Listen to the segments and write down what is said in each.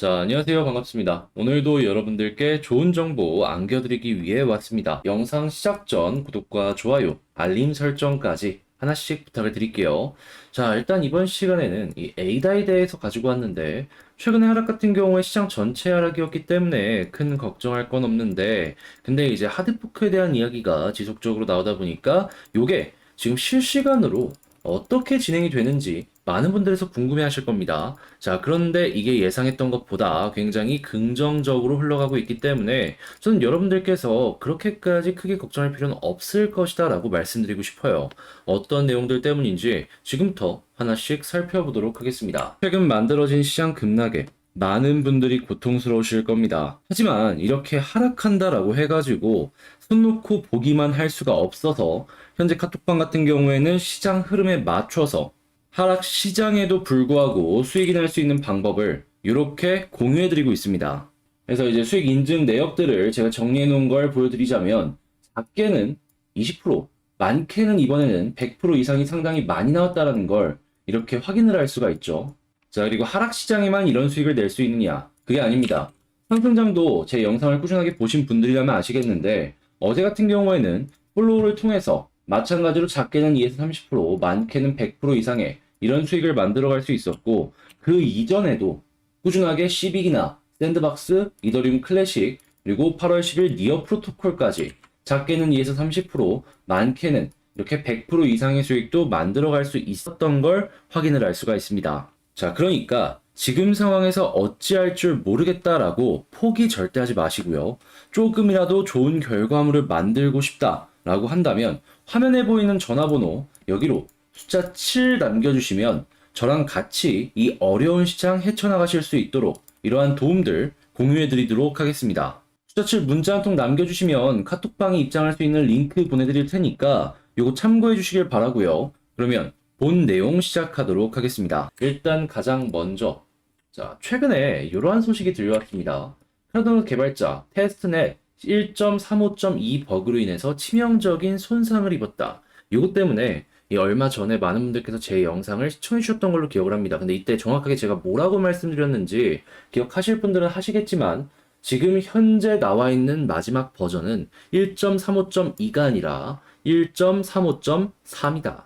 자, 안녕하세요. 반갑습니다. 오늘도 여러분들께 좋은 정보 안겨드리기 위해 왔습니다. 영상 시작 전 구독과 좋아요, 알림 설정까지 하나씩 부탁을 드릴게요. 자, 일단 이번 시간에는 이 에이다에 대해서 가지고 왔는데, 최근의 하락 같은 경우에 시장 전체 하락이었기 때문에 큰 걱정할 건 없는데, 근데 이제 하드포크에 대한 이야기가 지속적으로 나오다 보니까, 요게 지금 실시간으로 어떻게 진행이 되는지 많은 분들에서 궁금해 하실 겁니다. 자, 그런데 이게 예상했던 것보다 굉장히 긍정적으로 흘러가고 있기 때문에 저는 여러분들께서 그렇게까지 크게 걱정할 필요는 없을 것이다 라고 말씀드리고 싶어요. 어떤 내용들 때문인지 지금부터 하나씩 살펴보도록 하겠습니다. 최근 만들어진 시장 급락에 많은 분들이 고통스러우실 겁니다. 하지만 이렇게 하락한다라고 해가지고 손 놓고 보기만 할 수가 없어서 현재 카톡방 같은 경우에는 시장 흐름에 맞춰서 하락 시장에도 불구하고 수익이 날 수 있는 방법을 이렇게 공유해드리고 있습니다. 그래서 이제 수익 인증 내역들을 제가 정리해 놓은 걸 보여드리자면 작게는 20%, 많게는 이번에는 100% 이상이 상당히 많이 나왔다는 걸 이렇게 확인을 할 수가 있죠. 자, 그리고 하락 시장에만 이런 수익을 낼 수 있느냐? 그게 아닙니다. 상승장도 제 영상을 꾸준하게 보신 분들이라면 아시겠는데 어제 같은 경우에는 플로우를 통해서 마찬가지로 작게는 2에서 30%, 많게는 100% 이상의 이런 수익을 만들어갈 수 있었고 그 이전에도 꾸준하게 시빅이나 샌드박스, 이더리움 클래식, 그리고 8월 10일 니어 프로토콜까지 작게는 2에서 30%, 많게는 이렇게 100% 이상의 수익도 만들어갈 수 있었던 걸 확인을 할 수가 있습니다. 자, 그러니까 지금 상황에서 어찌할 줄 모르겠다라고 포기 절대 하지 마시고요. 조금이라도 좋은 결과물을 만들고 싶다라고 한다면 화면에 보이는 전화번호 여기로 숫자 7 남겨주시면 저랑 같이 이 어려운 시장 헤쳐나가실 수 있도록 이러한 도움들 공유해드리도록 하겠습니다. 숫자 7 문자 한 통 남겨주시면 카톡방에 입장할 수 있는 링크 보내드릴 테니까 요거 참고해 주시길 바라고요. 그러면 본 내용 시작하도록 하겠습니다. 일단 가장 먼저 자, 최근에 이러한 소식이 들려왔습니다. 카르노 개발자 테스트넷 1.35.2 버그로 인해서 치명적인 손상을 입었다. 이것 때문에 얼마 전에 많은 분들께서 제 영상을 시청해 주셨던 걸로 기억을 합니다. 근데 이때 정확하게 제가 뭐라고 말씀드렸는지 기억하실 분들은 하시겠지만 지금 현재 나와 있는 마지막 버전은 1.35.2가 아니라 1.35.3이다.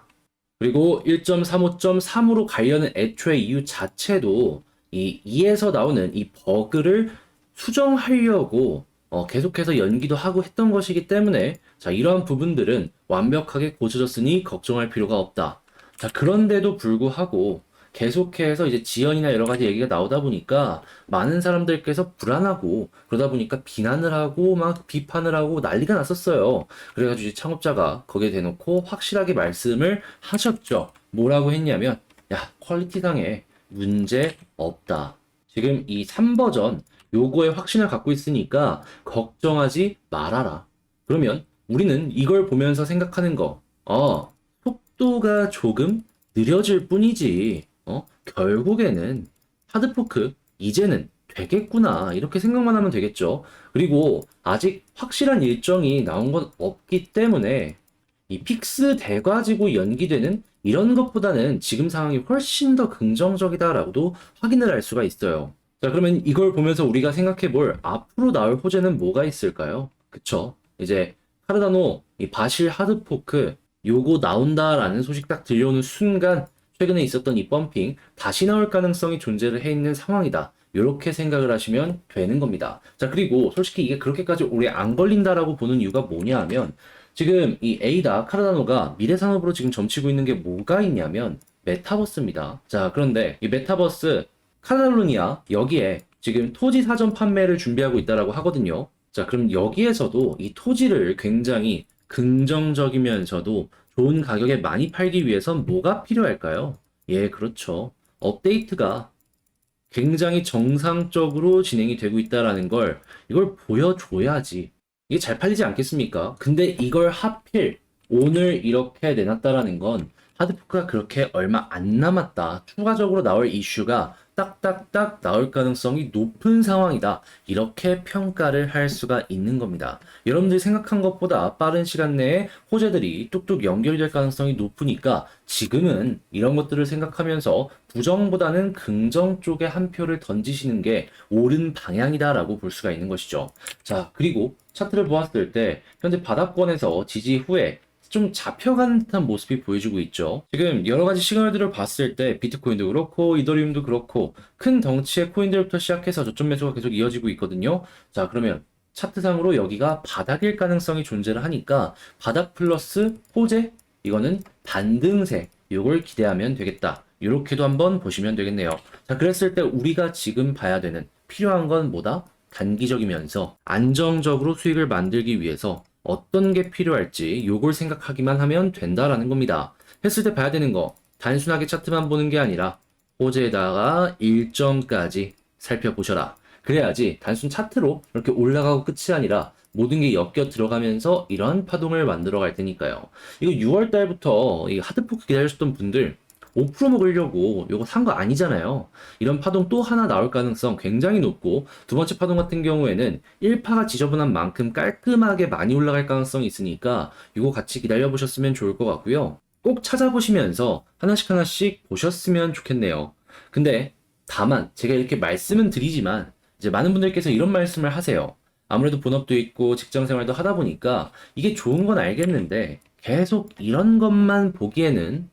그리고 1.35.3으로 가려는 애초의 이유 자체도 이 2에서 나오는 이 버그를 수정하려고 계속해서 연기도 하고 했던 것이기 때문에 자, 이러한 부분들은 완벽하게 고쳐졌으니 걱정할 필요가 없다. 자, 그런데도 불구하고 계속해서 이제 지연이나 여러 가지 얘기가 나오다 보니까 많은 사람들께서 불안하고 그러다 보니까 비난을 하고 막 비판을 하고 난리가 났었어요. 그래가지고 이제 창업자가 거기에 대놓고 확실하게 말씀을 하셨죠. 뭐라고 했냐면, 야, 퀄리티상에 문제 없다. 지금 이 3버전 요거에 확신을 갖고 있으니까 걱정하지 말아라. 그러면 우리는 이걸 보면서 생각하는 거, 속도가 조금 느려질 뿐이지, 결국에는 하드포크 이제는 되겠구나. 이렇게 생각만 하면 되겠죠. 그리고 아직 확실한 일정이 나온 건 없기 때문에 이 픽스 돼가지고 연기되는 이런 것보다는 지금 상황이 훨씬 더 긍정적이다라고도 확인을 할 수가 있어요. 자, 그러면 이걸 보면서 우리가 생각해 볼 앞으로 나올 호재는 뭐가 있을까요? 그쵸? 이제 카르다노 이 바실 하드포크 요거 나온다라는 소식 딱 들려오는 순간 최근에 있었던 이 펌핑 다시 나올 가능성이 존재를 해 있는 상황이다. 이렇게 생각을 하시면 되는 겁니다. 자, 그리고 솔직히 이게 그렇게까지 오래 안 걸린다라고 보는 이유가 뭐냐 하면 지금 이 에이다 카르다노가 미래 산업으로 지금 점치고 있는 게 뭐가 있냐면 메타버스입니다. 자, 그런데 이 메타버스 카탈루니아 여기에 지금 토지 사전 판매를 준비하고 있다라고 하거든요. 자, 그럼 여기에서도 이 토지를 굉장히 긍정적이면서도 좋은 가격에 많이 팔기 위해선 뭐가 필요할까요? 예, 그렇죠. 업데이트가 굉장히 정상적으로 진행이 되고 있다라는 걸 이걸 보여줘야지 이게 잘 팔리지 않겠습니까? 근데 이걸 하필 오늘 이렇게 내놨다라는 건 하드포크가 그렇게 얼마 안 남았다. 추가적으로 나올 이슈가 딱딱딱 나올 가능성이 높은 상황이다. 이렇게 평가를 할 수가 있는 겁니다. 여러분들이 생각한 것보다 빠른 시간 내에 호재들이 뚝뚝 연결될 가능성이 높으니까 지금은 이런 것들을 생각하면서 부정보다는 긍정 쪽에 한 표를 던지시는 게 옳은 방향이다라고 볼 수가 있는 것이죠. 자, 그리고 차트를 보았을 때 현재 바닥권에서 지지 후에 좀 잡혀가는 듯한 모습이 보여주고 있죠. 지금 여러 가지 시그널들을 봤을 때 비트코인도 그렇고 이더리움도 그렇고 큰 덩치의 코인들부터 시작해서 저점 매수가 계속 이어지고 있거든요. 자, 그러면 차트상으로 여기가 바닥일 가능성이 존재를 하니까 바닥 플러스 호재 이거는 반등세 이걸 기대하면 되겠다. 이렇게도 한번 보시면 되겠네요. 자, 그랬을 때 우리가 지금 봐야 되는 필요한 건 뭐다? 단기적이면서 안정적으로 수익을 만들기 위해서 어떤 게 필요할지 요걸 생각하기만 하면 된다라는 겁니다. 했을 때 봐야 되는 거 단순하게 차트만 보는 게 아니라 호재에다가 일정까지 살펴보셔라. 그래야지 단순 차트로 이렇게 올라가고 끝이 아니라 모든 게 엮여 들어가면서 이런 파동을 만들어 갈 테니까요. 이거 6월 달부터 이 하드포크 기다리셨던 분들 5% 먹으려고 이거 산 거 아니잖아요. 이런 파동 또 하나 나올 가능성 굉장히 높고 두 번째 파동 같은 경우에는 1파가 지저분한 만큼 깔끔하게 많이 올라갈 가능성이 있으니까 이거 같이 기다려 보셨으면 좋을 것 같고요. 꼭 찾아보시면서 하나씩 하나씩 보셨으면 좋겠네요. 근데 다만 제가 이렇게 말씀은 드리지만 이제 많은 분들께서 이런 말씀을 하세요. 아무래도 본업도 있고 직장 생활도 하다 보니까 이게 좋은 건 알겠는데 계속 이런 것만 보기에는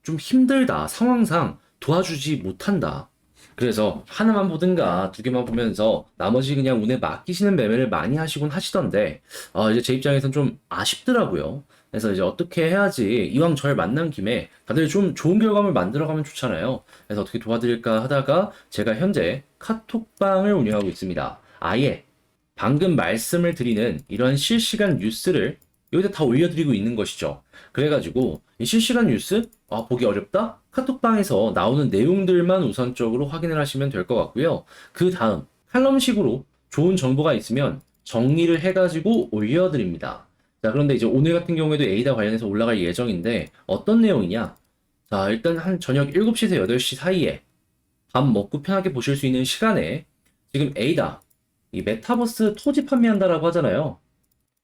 좀 힘들다. 상황상 도와주지 못한다. 그래서 하나만 보든가 두 개만 보면서 나머지 그냥 운에 맡기시는 매매를 많이 하시곤 하시던데, 이제 제 입장에선 좀 아쉽더라고요. 그래서 이제 어떻게 해야지 이왕 절 만난 김에 다들 좀 좋은 결과물 만들어가면 좋잖아요. 그래서 어떻게 도와드릴까 하다가 제가 현재 카톡방을 운영하고 있습니다. 아예 방금 말씀을 드리는 이런 실시간 뉴스를 여기다 다 올려드리고 있는 것이죠. 그래가지고 이 실시간 뉴스 보기 어렵다? 카톡방에서 나오는 내용들만 우선적으로 확인을 하시면 될 것 같고요. 그 다음 칼럼식으로 좋은 정보가 있으면 정리를 해가지고 올려드립니다. 자, 그런데 이제 오늘 같은 경우에도 에이다 관련해서 올라갈 예정인데 어떤 내용이냐? 자, 일단 한 저녁 7시에서 8시 사이에 밥 먹고 편하게 보실 수 있는 시간에 지금 에이다 이 메타버스 토지 판매한다라고 하잖아요.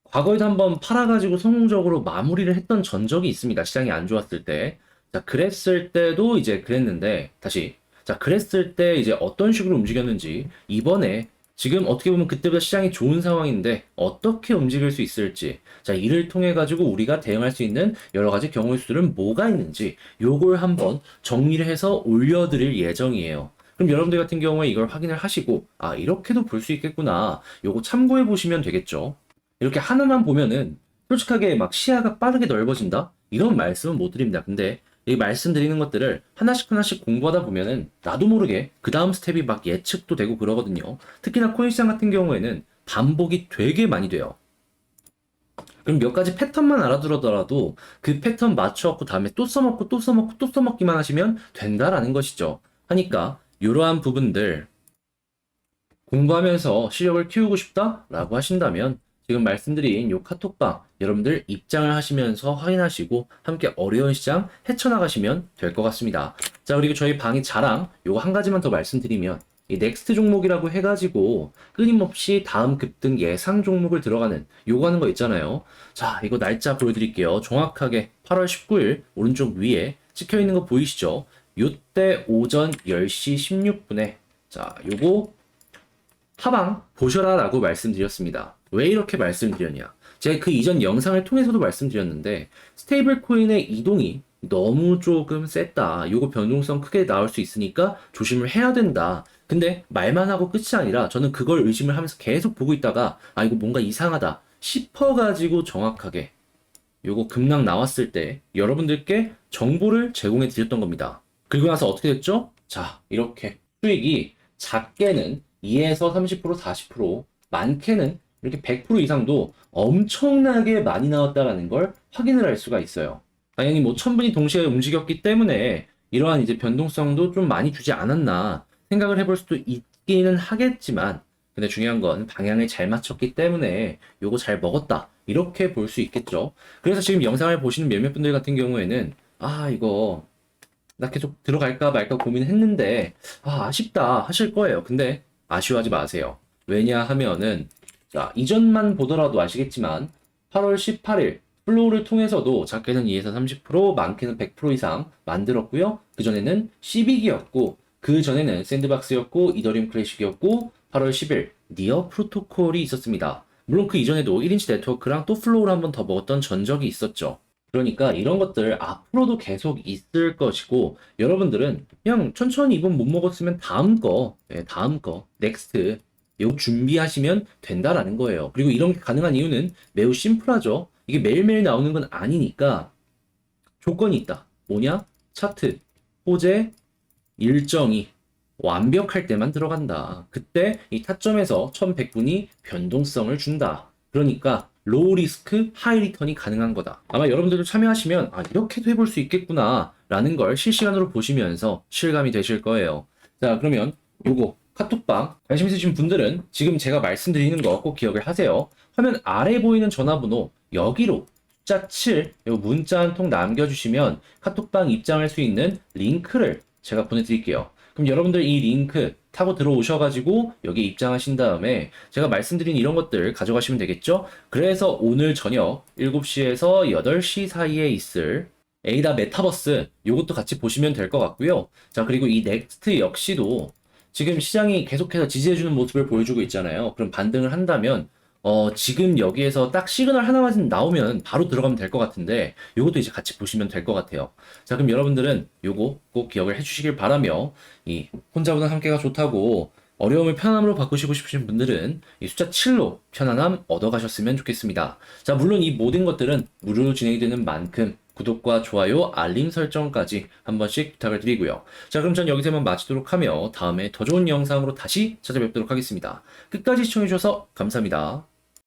과거에도 한번 팔아가지고 성공적으로 마무리를 했던 전적이 있습니다. 시장이 안 좋았을 때. 자, 그랬을 때도 이제 그랬는데, 다시. 자, 그랬을 때 이제 어떤 식으로 움직였는지, 이번에 지금 어떻게 보면 그때보다 시장이 좋은 상황인데, 어떻게 움직일 수 있을지, 자, 이를 통해가지고 우리가 대응할 수 있는 여러 가지 경우의 수들은 뭐가 있는지, 요걸 한번 정리를 해서 올려드릴 예정이에요. 그럼 여러분들 같은 경우에 이걸 확인을 하시고, 이렇게도 볼 수 있겠구나. 요거 참고해 보시면 되겠죠. 이렇게 하나만 보면은 솔직하게 막 시야가 빠르게 넓어진다? 이런 말씀은 못 드립니다. 근데 이 말씀드리는 것들을 하나씩 하나씩 공부하다 보면은 나도 모르게 그 다음 스텝이 막 예측도 되고 그러거든요. 특히나 코인 시장 같은 경우에는 반복이 되게 많이 돼요. 그럼 몇 가지 패턴만 알아두더라도 그 패턴 맞춰갖고 다음에 또 써먹고 또 써먹고 또 써먹기만 하시면 된다라는 것이죠. 하니까 이러한 부분들 공부하면서 실력을 키우고 싶다라고 하신다면 지금 말씀드린 요 카톡방 여러분들 입장을 하시면서 확인하시고 함께 어려운 시장 헤쳐나가시면 될 것 같습니다. 자, 그리고 저희 방의 자랑 요거 한 가지만 더 말씀드리면 이 넥스트 종목이라고 해가지고 끊임없이 다음 급등 예상 종목을 들어가는 요거 하는 거 있잖아요. 자, 이거 날짜 보여드릴게요. 정확하게 8월 19일 오른쪽 위에 찍혀 있는 거 보이시죠? 요때 오전 10시 16분에 자, 요거 하방 보셔라 라고 말씀드렸습니다. 왜 이렇게 말씀드렸냐? 제가 그 이전 영상을 통해서도 말씀드렸는데 스테이블 코인의 이동이 너무 조금 셌다. 요거 변동성 크게 나올 수 있으니까 조심을 해야 된다. 근데 말만 하고 끝이 아니라 저는 그걸 의심을 하면서 계속 보고 있다가 이거 뭔가 이상하다 싶어가지고 정확하게 요거 급락 나왔을 때 여러분들께 정보를 제공해 드렸던 겁니다. 그리고 나서 어떻게 됐죠? 자, 이렇게 수익이 작게는 2에서 30%, 40%, 많게는 이렇게 100% 이상도 엄청나게 많이 나왔다라는 걸 확인을 할 수가 있어요. 당연히 뭐 1000분이 동시에 움직였기 때문에 이러한 이제 변동성도 좀 많이 주지 않았나 생각을 해볼 수도 있기는 하겠지만 근데 중요한 건 방향을 잘 맞췄기 때문에 요거 잘 먹었다 이렇게 볼 수 있겠죠. 그래서 지금 영상을 보시는 몇몇 분들 같은 경우에는 이거 나 계속 들어갈까 말까 고민했는데, 아쉽다 하실 거예요. 근데 아쉬워하지 마세요. 왜냐하면은, 자, 이전만 보더라도 아시겠지만, 8월 18일, 플로우를 통해서도 작게는 2에서 30%, 많게는 100% 이상 만들었고요. 그전에는 시빅이었고, 그전에는 샌드박스였고, 이더리움 클래식이었고, 8월 10일, 니어 프로토콜이 있었습니다. 물론 그 이전에도 1인치 네트워크랑 또 플로우를 한번 더 먹었던 전적이 있었죠. 그러니까 이런 것들 앞으로도 계속 있을 것이고, 여러분들은 그냥 천천히 이번 못 먹었으면 다음 거, 다음 거, 넥스트, 요 준비하시면 된다라는 거예요. 그리고 이런 게 가능한 이유는 매우 심플하죠. 이게 매일매일 나오는 건 아니니까 조건이 있다. 뭐냐? 차트, 호재, 일정이 완벽할 때만 들어간다. 그때 이 타점에서 1100분이 변동성을 준다. 그러니까 로우 리스크, 하이 리턴이 가능한 거다. 아마 여러분들도 참여하시면 이렇게도 해볼 수 있겠구나 라는 걸 실시간으로 보시면서 실감이 되실 거예요. 자, 그러면 요거 카톡방 관심 있으신 분들은 지금 제가 말씀드리는 거 꼭 기억을 하세요. 화면 아래 보이는 전화번호 여기로 숫자 7, 요 문자 한 통 남겨주시면 카톡방 입장할 수 있는 링크를 제가 보내드릴게요. 그럼 여러분들 이 링크 타고 들어오셔가지고 여기 입장하신 다음에 제가 말씀드린 이런 것들 가져가시면 되겠죠? 그래서 오늘 저녁 7시에서 8시 사이에 있을 에이다 메타버스 요것도 같이 보시면 될 것 같고요. 자, 그리고 이 넥스트 역시도 지금 시장이 계속해서 지지해주는 모습을 보여주고 있잖아요. 그럼 반등을 한다면 지금 여기에서 딱 시그널 하나만 나오면 바로 들어가면 될 것 같은데, 요것도 이제 같이 보시면 될 것 같아요. 자, 그럼 여러분들은 요거 꼭 기억을 해주시길 바라며, 이 혼자보다 함께가 좋다고 어려움을 편함으로 바꾸시고 싶으신 분들은 이 숫자 7로 편안함 얻어가셨으면 좋겠습니다. 자, 물론 이 모든 것들은 무료로 진행이 되는 만큼 구독과 좋아요, 알림 설정까지 한 번씩 부탁을 드리고요. 자, 그럼 전 여기서만 마치도록 하며 다음에 더 좋은 영상으로 다시 찾아뵙도록 하겠습니다. 끝까지 시청해주셔서 감사합니다.